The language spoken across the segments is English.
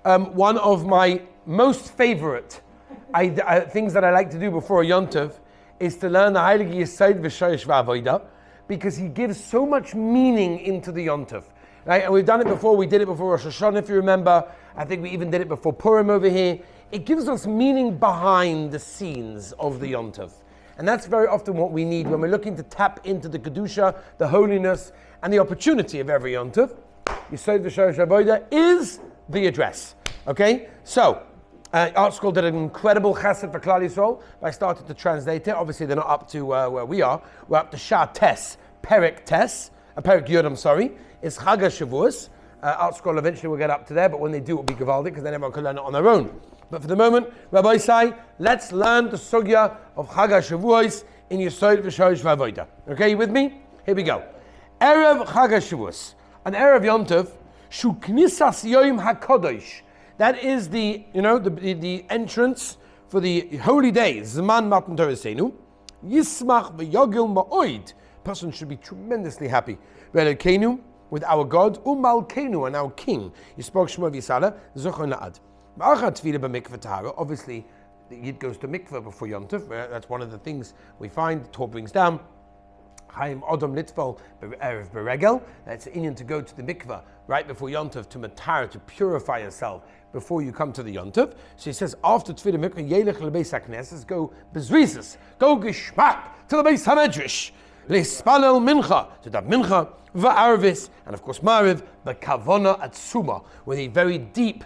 one of my most favorite things that I like to do before a Yontiv is to learn the Heilige Yesod v'Shorish v'Avoda, because he gives so much meaning into the Yontiv. Right? And we've done it before. We did it before Rosh Hashanah, if you remember. I think we even did it before Purim over here. It gives us meaning behind the scenes of the Yontiv. And that's very often what we need when we're looking to tap into the Kedusha, the holiness, and the opportunity of every Yontiv. Yesod v'Shorish v'Avoda is the address. Okay? So, Art School did an incredible chesed for Klal Yisrael. I started to translate it. Obviously, they're not up to where we are. We're up to Shah Tes, Perek Yud, I'm sorry. It's Chag Shevuos. Art School eventually will get up to there, but when they do, it will be Gavaldik, because then everyone can learn it on their own. But for the moment, Rabbi Sai, let's learn the sugya of Chag Shevuos in Yesod v'Shorish v'Avoda. Okay, you with me? Here we go. Erev Chag Shevuos, an Erev Yontov, Shu Knisas Yom HaKadosh. That is the entrance for the holy days. Zman Matan Torah Seinu. Yismach v'yogil ma'oid. Person should be tremendously happy. Ve'elokenu, with our God, Umalkenu, and our King. Yisparach Shmo v'Yisala, Zochar Na'ad. V'achar tefillah b'mikveh tahara. Obviously, the Yid goes to mikveh before Yontif. That's one of the things we find. The Torah brings down. Chaim Odom Litval Erev Beregel. That's an Indian to go to the mikveh right before Yontif to matar, to purify yourself before you come to the Yontif. So he says, after tefillah mikveh, Yelech lebeis hakneses, go bezrizes, go geschmack to the Beis Hamedrash, le'spalel mincha, to that mincha, va'arvis, and of course mariv, the kavona atzuma, with a very deep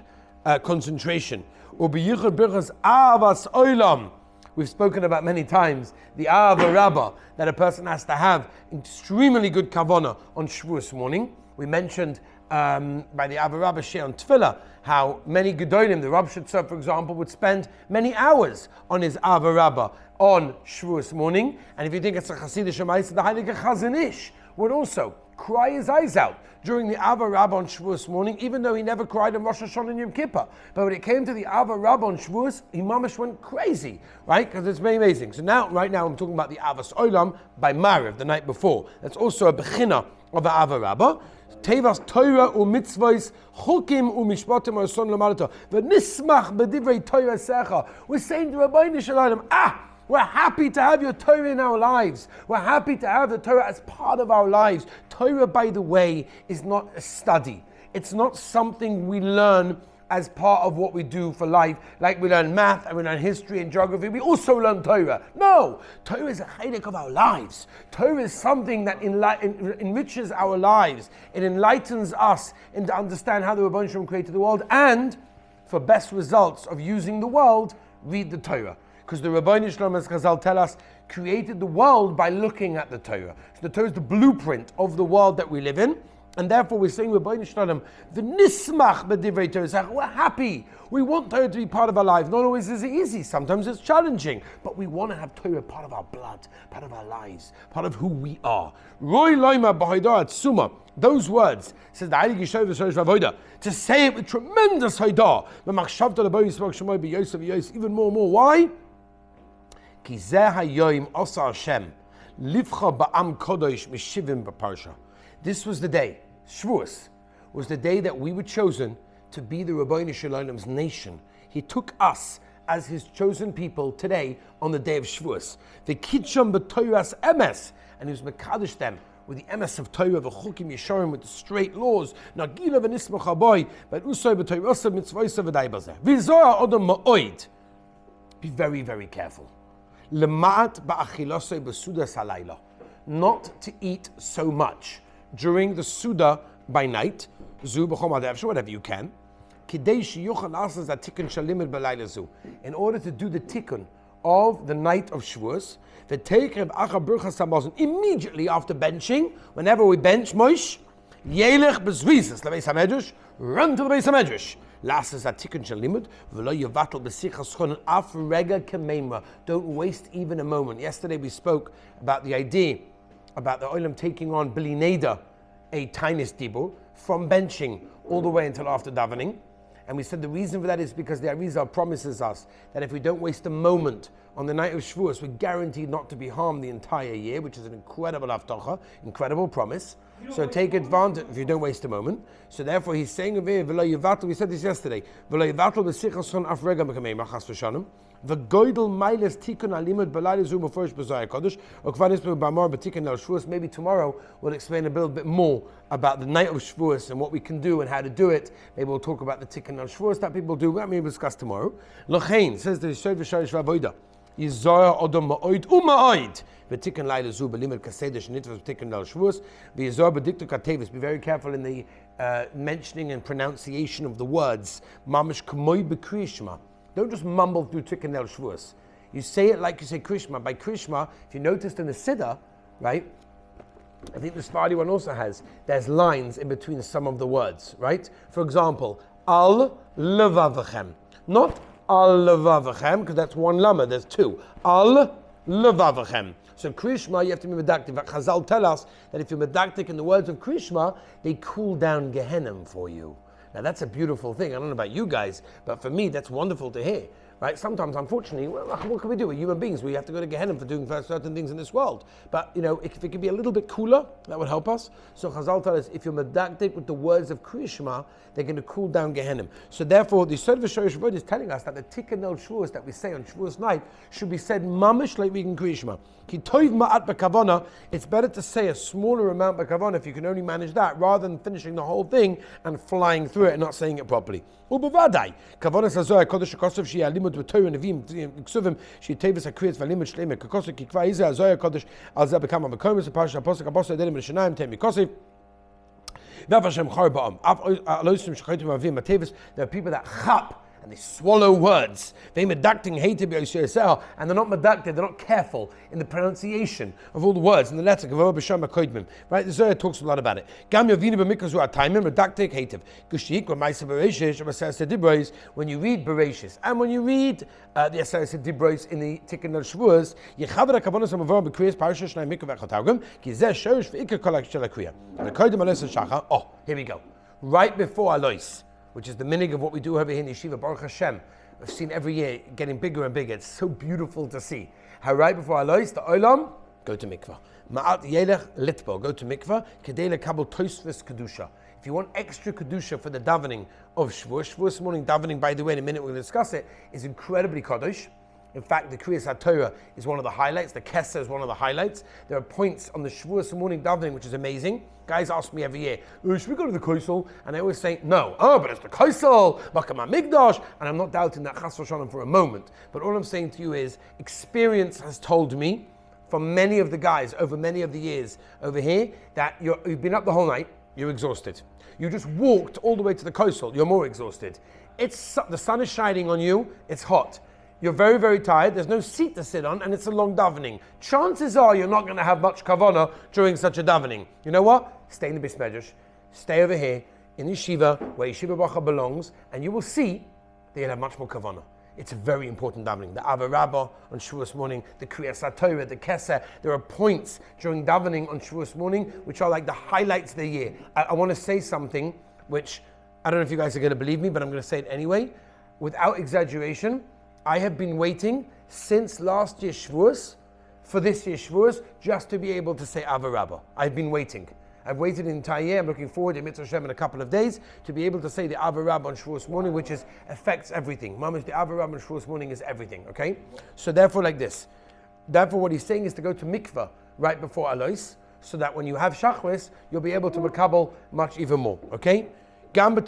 concentration. U'biyichud birchas avas oilam. We've spoken about many times the Ahava Rabbah that a person has to have extremely good kavana on Shevuos morning. We mentioned by the Ahava Rabbah Sheh on Tefillah how many Gedolim, the Rav Shetzor, for example, would spend many hours on his Ahava Rabbah on Shevuos morning. And if you think it's a Hasidic Shemaisa, the Heilige Chazon Ish would also cry his eyes out during the Ahava Rabbah on Shevuos morning, even though he never cried on Rosh Hashanah and Yom Kippur. But when it came to the Ahava Rabbah on Shevuos, he mamash went crazy, right? Because it's very amazing. So right now I'm talking about the Avas Olam by Mariv, the night before. That's also a bechina of the Ahava Rabbah. Tevas Torah u'mitzvos chukim u'mishpatim ha'son l'malata v'nismach b'divrei Torah secha. We're saying to Rabbeinu Shalom, we're happy to have your Torah in our lives. We're happy to have the Torah as part of our lives. Torah, by the way, is not a study. It's not something we learn as part of what we do for life. Like we learn math and we learn history and geography. We also learn Torah. No! Torah is a chaylik of our lives. Torah is something that enriches our lives. It enlightens us to understand how the Rebbeinu Shalom created the world. And for best results of using the world, read the Torah. Because the Rebbeinu Shalom, as Chazal tell us, created the world by looking at the Torah. So the Torah is the blueprint of the world that we live in. And therefore we're saying Rebbeinu Shalom, v'nismach b'divrei Torah. We're happy. We want Torah to be part of our lives. Not always is it easy. Sometimes it's challenging. But we want to have Torah part of our blood, part of our lives, part of who we are. Roy loima b'hoidah atzuma. Those words, says the Heilige Yesod v'Shorish v'Avoda, to say it with tremendous hoidah. Even more and more. Why? Ki zeh hayoim osa Hashem livcha ba'am kodesh mishivim b'parsha. This was the day, Shevuos, was the day that we were chosen to be the Rebbeinu Shalom's nation. He took us as his chosen people today on the day of Shevuos. The kitcham b'toras emes, and he was mekadosh them with the emes of Torah, v'chukim yesharim, with the straight laws. Nagila v'nismach haboy, but usay b'torasav mitzvaysav v'day bazeh. V'zohar odom ma'oid. Be very, very careful. L'ma'at ba'achilosay b'sudas halayla. Not to eat so much during the Suda by night, whatever you can, in order to do the tikkun of the night of Shevuos, immediately after benching, whenever we bench, Moish, run to the Beis Hamedrash. Don't waste even a moment. Yesterday we spoke about the idea about the Olam taking on Bli Neder, a tiniest dibur, from benching all the way until after davening. And we said the reason for that is because the Arizal promises us that if we don't waste a moment on the night of Shevuos, we're guaranteed not to be harmed the entire year, which is an incredible avtocha, incredible promise. So take advantage, if you don't waste a moment. So therefore he's saying over here, we said this yesterday, the goydel miles tikun alimud balai zoom first bezai kodesh or kvanis b'mar b'tikun el Shevuos. Maybe tomorrow we'll explain a little bit more about the night of Shevuos and what we can do and how to do it. Maybe we'll talk about the tikun el Shevuos that people do. Maybe we'll discuss tomorrow. Lochein says the Yesod v'sharish v'avoida Yizar odom ma'oid u'ma'oid v'tikun laila zu b'limud kasedesh nitvos b'tikun el Shevuos v'yizar b'diktu katevis. Be very careful in the mentioning and pronunciation of the words. Mamish k'moy b'kriyishma. Don't just mumble through Tikkun El Shevuos. You say it like you say Krishma. By Krishma, if you noticed in the Siddur, right? I think the Sephardi one also has. There's lines in between some of the words, right? For example, Al Levavachem. Not Al Levavachem, because that's one lama, there's two. Al Levavachem. So Krishma, you have to be medactic. But Chazal tell us that if you're medactic in the words of Krishma, they cool down Gehenna for you. Now that's a beautiful thing. I don't know about you guys, but for me that's wonderful to hear. Right? Sometimes, unfortunately, what can we do? We're human beings. We have to go to Gehenna for doing certain things in this world. But if it could be a little bit cooler, that would help us. So Chazal tell us if you're medactic with the words of Krishma, they're going to cool down Gehenna. So therefore, the Yesod v'sharish v'avoda is telling us that the Tikkun El Shevuos that we say on Shevuos night should be said mamish like we can Krishma. Ki toiv ma'at b'kavana. It's better to say a smaller amount b'kavana if you can only manage that, rather than finishing the whole thing and flying through it and not saying it properly. Ubavadai kavana sazoy kodesh kosov she alimut v'toy nevim ksuvim she tevis akriyat v'alimut shleim kakosov ki kva iza azoy kodesh al zeh bekam bekomis parsha posek apostle delim l'shanayim tem mikosov. There are people that chap and they swallow words. They medacting hate and they're not medacted, they're not careful in the pronunciation of all the words in the letter. Right? The Zohar talks a lot about it. When you read Bereshis and when you read the Aseret Dibros in the Tikkun El Shevuos, here we go. Right before Alois, which is the minig of what we do over here in Yeshiva, Baruch Hashem. We've seen every year getting bigger and bigger. It's so beautiful to see. How right before Alois, the Olam, go to mikvah. Ma'at yelech litbo, go to mikvah. Kedei lekabel toisves kedusha. If you want extra kedusha for the davening of Shevuos, Shevuos morning davening, by the way, in a minute we're going to discuss it, is incredibly kadosh. In fact, the Kriyas HaTorah is one of the highlights. The Kesser is one of the highlights. There are points on the Shevuos morning davening which is amazing. Guys ask me every year, should we go to the Koisel? And I always say, no. Oh, but it's the Koisel, Makam HaMikdash. And I'm not doubting that Chas v'Shalom for a moment. But all I'm saying to you is, experience has told me, from many of the guys over many of the years over here, that you've been up the whole night, you're exhausted. You just walked all the way to the Koisel, you're more exhausted. The sun is shining on you, it's hot. You're very, very tired, there's no seat to sit on, and it's a long davening. Chances are you're not going to have much kavanah during such a davening. You know what? Stay in the Beis Medrash, stay over here in Yeshiva, where Yeshiva Bacha belongs, and you will see that you'll have much more kavanah. It's a very important davening. The Ava Rabbah on Shevuos morning, the Kriyas HaTorah, the Kesser. There are points during davening on Shevuos morning which are like the highlights of the year. I want to say something which, I don't know if you guys are going to believe me, but I'm going to say it anyway. Without exaggeration, I have been waiting since last year's Shevuos for this year's Shevuos just to be able to say Ava Rabbah. I've been waiting. I've waited an entire year. I'm looking forward to Mitzvah Hashem in a couple of days to be able to say the Ava Rabbah on Shevuos morning, which affects everything. Mamish, the Ava Rabbah on Shevuos morning is everything, okay? So therefore like this. Therefore what he's saying is to go to mikvah right before Alois, so that when you have Shachris, you'll be able to makabel much even more, okay? Now he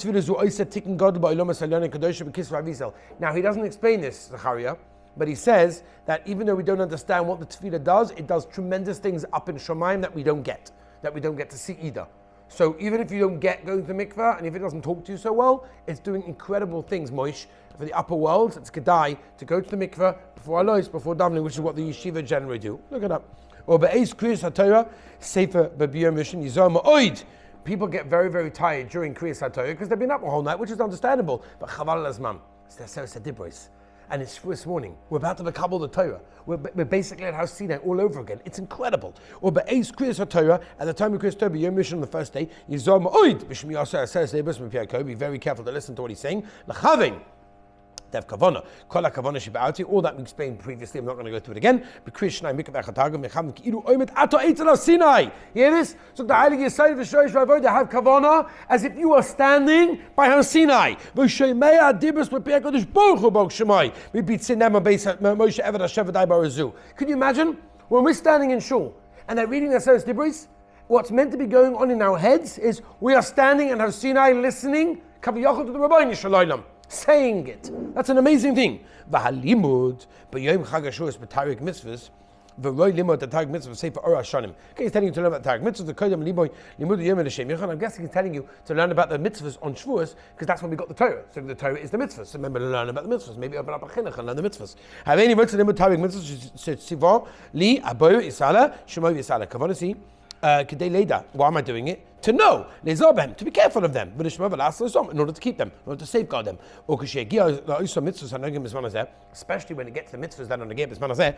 doesn't explain this, Zachariah, but he says that even though we don't understand what the tefillah does, it does tremendous things up in Shamayim that we don't get to see either. So even if you don't get going to the mikveh, and if it doesn't talk to you so well, it's doing incredible things, Moish, for the upper world. It's kedai to go to the mikveh before Alois, before davening, which is what the yeshiva generally do. Look it up. Or be'ez kriyas haTorah, sefer b'biyur mission yizar ma'oid. People get very, very tired during Kriyas HaTorah because they've been up a whole night, which is understandable. But chaval al-azman, it's the Aseret Dibros. And it's this morning. We're about to makabel the Torah. We're basically at House Sinai all over again. It's incredible. Or be'ez Kriyas HaTorah, at the time of Kriyas HaTorah, your mission on the first day, Yizor ma'oid, b'shmi yaseh aseret debus m'piyakov. Be very careful to listen to what he's saying. L'chavin. to have kavana. Kol ha-kavana sheba'ati, all that we explained previously, I'm not going to go through it again. B'kriya shnai mikveh echatagim mecham ki'ilu oimet ato eitzel ha-Sinai. Hear this? So the Heilige Yesod v'shoish v'avodah have kavana as if you are standing by Har Sinai. V'sheimei adibus b'pei HaKadosh Baruch Hu b'ok shemai. V'bitzinem ha'beis Moshe Eved Hashem v'dai barazu. Can you imagine? When we're standing in shul and they're reading their Seres Dibros, what's meant to be going on in our heads is we are standing in Har Sinai listening kaviyachol to the Rabbeinu Shalom, saying it. That's an amazing thing. V'halimud b'yom chag HaShavuos b'tarik mitzvahs v'roi limud the tarik mitzvah sefer Orah Hashanim. Okay, he's telling you to learn about tarik mitzvahs. The kodem limud yom l'shem yechon. I'm guessing he's telling you to learn about the mitzvahs on Shevuos because that's when we got the Torah. So the Torah is the mitzvahs. So remember to learn about the mitzvahs. Maybe open up a chinuch and learn the mitzvahs. Haveni mitzvah limud tarik mitzvahs siva li aboyu isala shemoi isala kavanasi. Why am I doing it? To know, to be careful of them, in order to keep them, in order to safeguard them. Especially when it gets to the mitzvahs that are negate bismanazeh,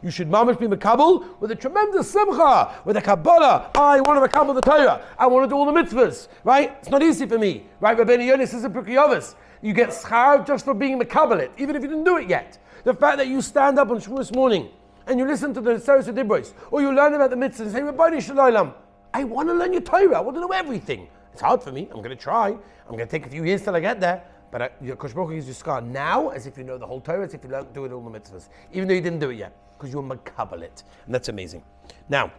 you should mamish be mekabel with a tremendous simcha, with a kabbalah. I want to mekabel the Torah. I want to do all the mitzvahs. Right? It's not easy for me. Right? Rabbeinu Yonis is a Pirkei You get schar just for being mekabel it, even if you didn't do it yet. The fact that you stand up on Shevuos morning and you listen to the Seres Dibros, or you learn about the mitzvahs and say, Rabbeinu Shalom, I want to learn your Torah. I want to know everything. It's hard for me. I'm going to try. I'm going to take a few years till I get there. But Kosh Baruch Hu gives you schar now, as if you know the whole Torah, as if you do it all the mitzvahs, even though you didn't do it yet, because you're makabel it, and that's amazing. Now,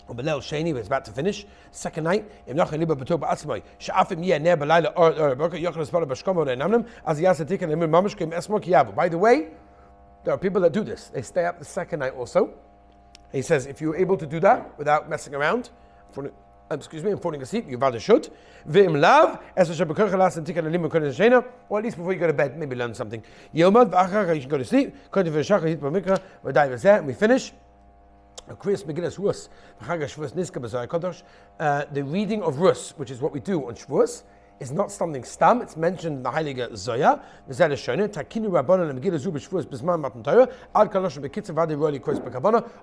Belel Sheni was about to finish. Second night, by the way, there are people that do this. They stay up the second night also. He says, if you're able to do that without messing around, and falling asleep, you rather should. Or at least before you go to bed, maybe learn something. You can go to sleep. And we finish. The reading of Rus, which is what we do on Shevuos, is not something stam. It's mentioned in the Heilige Zoya.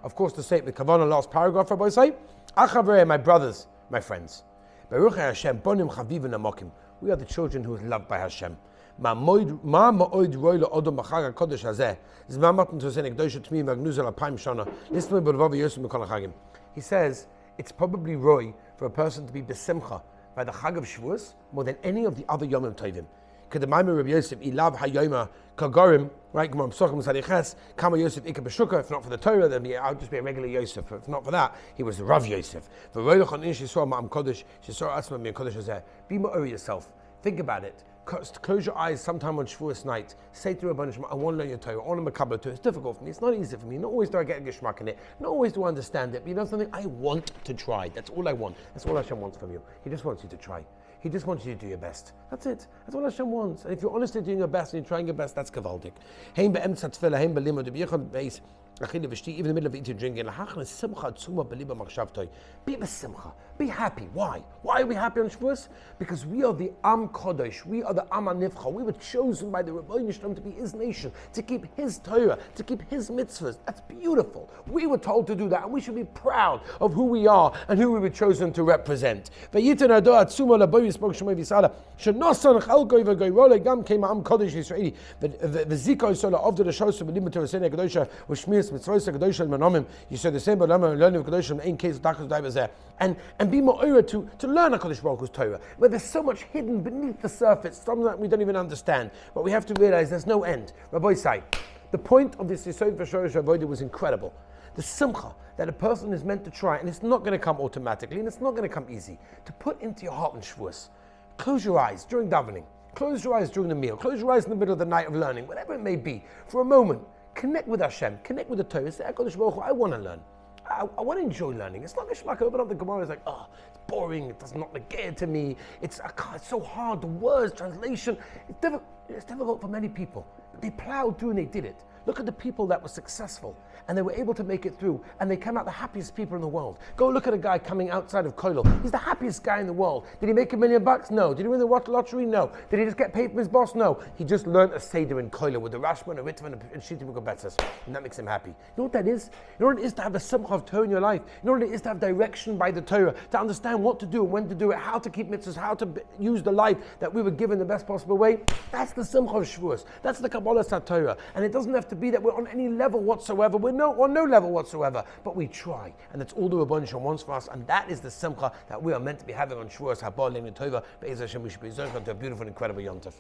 Of course, to say it with Kavanah, last paragraph, Rabbi say, my brothers, my friends. We are the children who are loved by Hashem. He says, it's probably roy for a person to be besimcha by the Chag of Shevuos more than any of the other Yomim Tovim. Kedemaim Rabbi Yosef, ilav hayoma kagorim, right? Gemara Pesachim Sadiches, Kama Yosef Ika B'Shuka. If not for the Torah, then I'll just be a regular Yosef. If not for that, he was the Rav Yosef. V'roilach on ish yisrael ma'am kodesh, yisrael atzma mi kodesh hazeh. Be ma'ori yourself. Think about it. Close your eyes sometime on Shevuos night. Say to Rabbeinu Shalom, I want to learn your Torah. I want to makabel Torah. It's difficult for me. It's not easy for me. Not always do I get a geschmack in it. Not always do I understand it. But you know something? I want to try. That's all I want. That's all Hashem wants from you. He just wants you to try. He just wants you to do your best. That's it. That's all Hashem wants. And if you're honestly doing your best and you're trying your best, that's kavaldik. Even in the middle of eating and drinking, be besimcha, be happy. Why? Why are we happy on Shevuos? Because we are the Am Kodesh, we are the Am HaNivcha. We were chosen by the Rebbeinu Shalom to be His nation, to keep His Torah, to keep His mitzvahs. That's beautiful. We were told to do that, and we should be proud of who we are and who we were chosen to represent. You said the same, but learning of Kedoshim in case of and be more to learn HaKadosh Baruch Hu's Torah, where there's so much hidden beneath the surface, something that we don't even understand. But we have to realize there's no end. Rabbi say, the point of this Yesod v'Shorosh Avodah was incredible. The simcha that a person is meant to try, and it's not going to come automatically, and it's not going to come easy, to put into your heart in Shevuos. Close your eyes during davening. Close your eyes during the meal. Close your eyes in the middle of the night of learning, whatever it may be, for a moment. Connect with Hashem, connect with the Torah. Say, HaKadosh Baruch Hu, I want to learn. I want to enjoy learning. It's not geschmack. Open up the Gemara, it's like, oh, it's boring. It does not negate to me. It's so hard. The words, translation, it's difficult for many people. But they plowed through and they did it. Look at the people that were successful and they were able to make it through and they came out the happiest people in the world. Go look at a guy coming outside of Koilo. He's the happiest guy in the world. Did he make $1 million? No. Did he win the lottery? No. Did he just get paid from his boss? No. He just learned a Seder in Koilo with the Rashba, a Ritva, and Shittim Betzes. And that makes him happy. You know what that is? You know what it is to have a simcha of Torah in your life? You know what it is to have direction by the Torah, to understand what to do, when to do it, how to keep mitzvahs, how to use the life that we were given the best possible way? That's the simcha of Shevuos. That's the Kabbalah Torah. And it doesn't have to be that we're on any level whatsoever. We're on no level whatsoever, but we try, and that's all the Rebbeinu Shalom wants for us, and that is the simcha that we are meant to be having on Shevuos. Haba Leim Tova, Be'ez Hashem, we should be zoned to a beautiful, incredible Yom Tov.